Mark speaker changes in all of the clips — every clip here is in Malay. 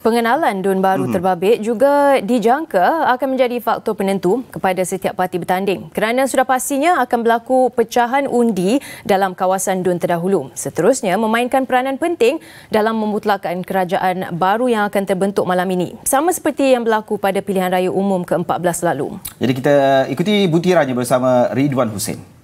Speaker 1: Pengenalan DUN baru terbabit juga dijangka akan menjadi faktor penentu kepada setiap parti bertanding kerana sudah pastinya akan berlaku pecahan undi dalam kawasan DUN terdahulu. Seterusnya memainkan peranan penting dalam memutlakkan kerajaan baru yang akan terbentuk malam ini. Sama seperti yang berlaku pada pilihan raya umum ke-14 lalu.
Speaker 2: Jadi kita ikuti butirannya bersama Ridwan Hussein.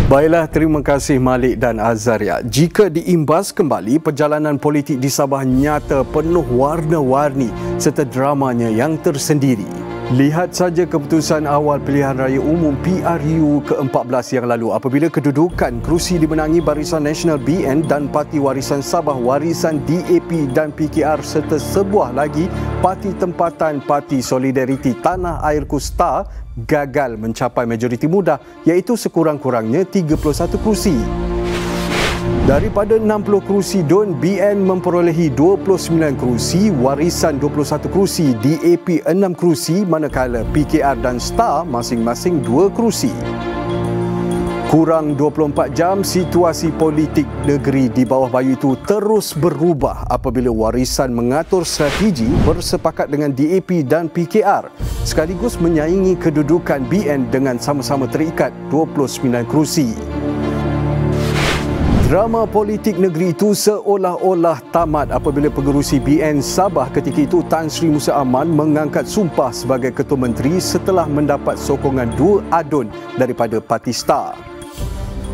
Speaker 3: Baiklah, terima kasih Malik dan Azaria. Jika diimbas kembali, perjalanan politik di Sabah nyata penuh warna-warni serta dramanya yang tersendiri. Lihat saja keputusan awal pilihan raya umum PRU ke-14 yang lalu apabila kedudukan kerusi dimenangi Barisan Nasional BN dan Parti Warisan Sabah Warisan DAP dan PKR serta sebuah lagi parti tempatan Parti Solidariti Tanah Airku STAR gagal mencapai majoriti mudah iaitu sekurang-kurangnya 31 kerusi. Daripada 60 kerusi DUN, BN memperolehi 29 kerusi, Warisan 21 kerusi, DAP 6 kerusi manakala PKR dan STAR masing-masing 2 kerusi. Kurang 24 jam, situasi politik negeri di bawah bayu itu terus berubah apabila Warisan mengatur strategi bersepakat dengan DAP dan PKR sekaligus menyaingi kedudukan BN dengan sama-sama terikat 29 kerusi. Drama politik negeri itu seolah-olah tamat apabila pengerusi BN Sabah ketika itu Tan Sri Musa Aman mengangkat sumpah sebagai Ketua Menteri setelah mendapat sokongan 2 adun daripada Parti STAR.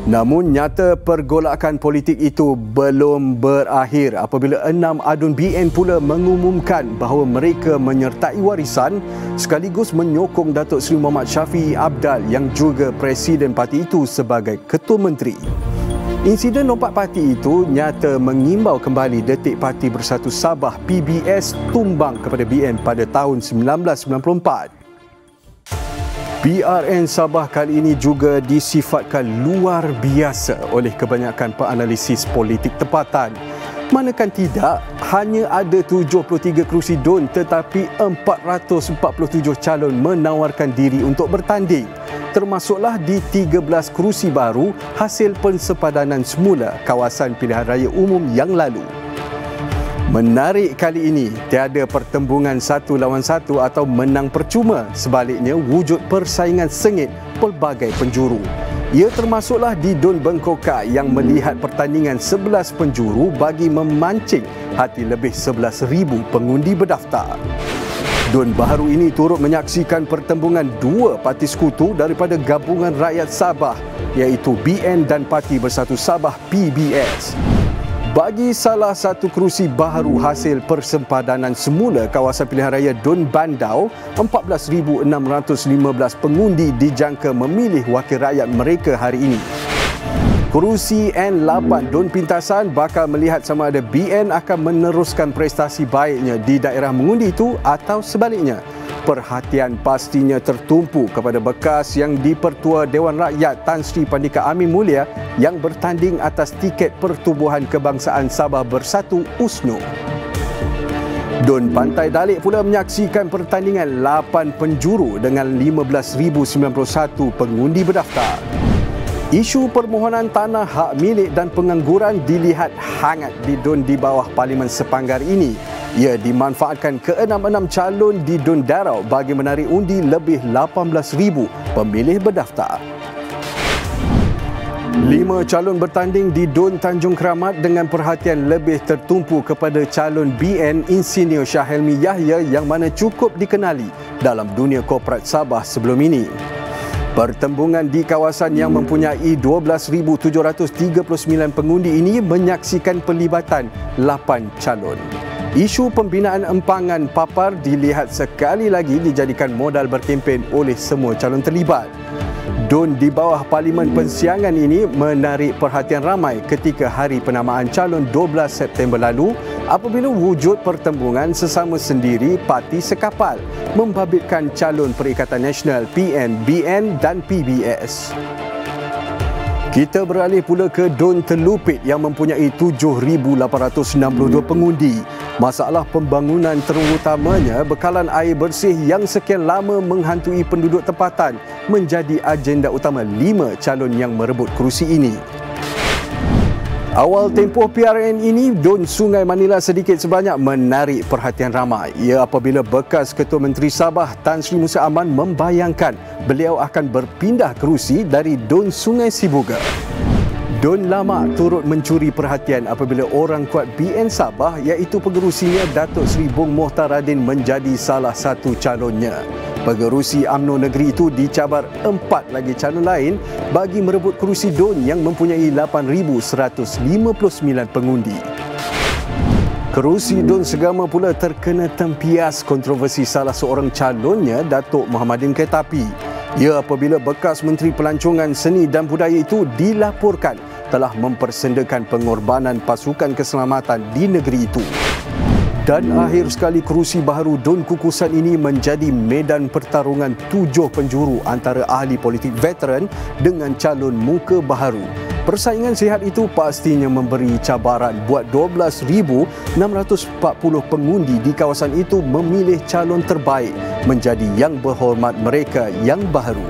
Speaker 3: Namun nyata pergolakan politik itu belum berakhir apabila 6 adun BN pula mengumumkan bahawa mereka menyertai Warisan sekaligus menyokong Datuk Seri Muhammad Syafiee Apdal yang juga Presiden parti itu sebagai Ketua Menteri. Insiden lompat parti itu nyata mengimbau kembali Detik Parti Bersatu Sabah PBS tumbang kepada BN pada tahun 1994. PRN Sabah kali ini juga disifatkan luar biasa oleh kebanyakan penganalisis politik tempatan. Manakan tidak, hanya ada 73 kerusi DUN tetapi 447 calon menawarkan diri untuk bertanding. Termasuklah di 13 kerusi baru hasil pensepadanan semula kawasan pilihan raya umum yang lalu. Menarik kali ini, tiada pertembungan satu lawan satu atau menang percuma. Sebaliknya, wujud persaingan sengit pelbagai penjuru. Ia termasuklah di DUN Bengkokak yang melihat pertandingan 11 penjuru bagi memancing hati lebih 11,000 pengundi berdaftar. DUN baru ini turut menyaksikan pertembungan 2 parti sekutu daripada Gabungan Rakyat Sabah iaitu BN dan Parti Bersatu Sabah PBS. Bagi salah satu kerusi baharu hasil persempadanan semula kawasan pilihan raya DUN Bandau, 14,615 pengundi dijangka memilih wakil rakyat mereka hari ini. Kerusi N8 DUN Pintasan bakal melihat sama ada BN akan meneruskan prestasi baiknya di daerah mengundi itu atau sebaliknya. Perhatian pastinya tertumpu kepada bekas yang di-Pertua Dewan Rakyat Tan Sri Pandika Amin Mulia yang bertanding atas tiket Pertubuhan Kebangsaan Sabah Bersatu USNO. DUN Pantai Dalik pula menyaksikan pertandingan 8 penjuru dengan 15,091 pengundi berdaftar. Isu permohonan tanah hak milik dan pengangguran dilihat hangat di DUN di bawah Parlimen Sepanggar ini. Ia dimanfaatkan ke-6 calon di DUN Darau bagi menarik undi lebih 18,000 pemilih berdaftar. 5 calon bertanding di DUN Tanjung Keramat dengan perhatian lebih tertumpu kepada calon BN Insinyur Syahelmi Yahya yang mana cukup dikenali dalam dunia korporat Sabah sebelum ini. Pertembungan di kawasan yang mempunyai 12,739 pengundi ini menyaksikan pelibatan 8 calon. Isu pembinaan empangan papar dilihat sekali lagi dijadikan modal berkempen oleh semua calon terlibat. DUN di bawah Parlimen Persiangan ini menarik perhatian ramai ketika hari penamaan calon 12 September lalu apabila wujud pertembungan sesama sendiri parti sekapal membabitkan calon Perikatan Nasional PN, BN dan PBS. Kita beralih pula ke DUN Telupit yang mempunyai 7,862 pengundi. Masalah pembangunan terutamanya bekalan air bersih yang sekian lama menghantui penduduk tempatan menjadi agenda utama 5 calon yang merebut kerusi ini. Awal tempoh PRN ini, Dun Sungai Manila sedikit sebanyak menarik perhatian ramai. Ia apabila bekas Ketua Menteri Sabah Tan Sri Musa Aman membayangkan beliau akan berpindah kerusi dari Dun Sungai Sibuga. Dun lama turut mencuri perhatian apabila orang kuat BN Sabah iaitu pengerusinya Datuk Seri Bong Mohtaradin menjadi salah satu calonnya. Pengerusi UMNO negeri itu dicabar 4 lagi calon lain bagi merebut kerusi Dun yang mempunyai 8,159 pengundi. Kerusi Dun Segama pula terkena tempias kontroversi salah seorang calonnya, Datuk Muhammadin Ketapi. Ia apabila bekas Menteri Pelancongan Seni dan Budaya itu dilaporkan telah mempersendakan pengorbanan pasukan keselamatan di negeri itu. Dan akhir sekali, kerusi baharu Dun Kukusan ini menjadi medan pertarungan 7 penjuru antara ahli politik veteran dengan calon muka baharu. Persaingan sihat itu pastinya memberi cabaran buat 12,640 pengundi di kawasan itu memilih calon terbaik menjadi yang berhormat mereka yang baharu.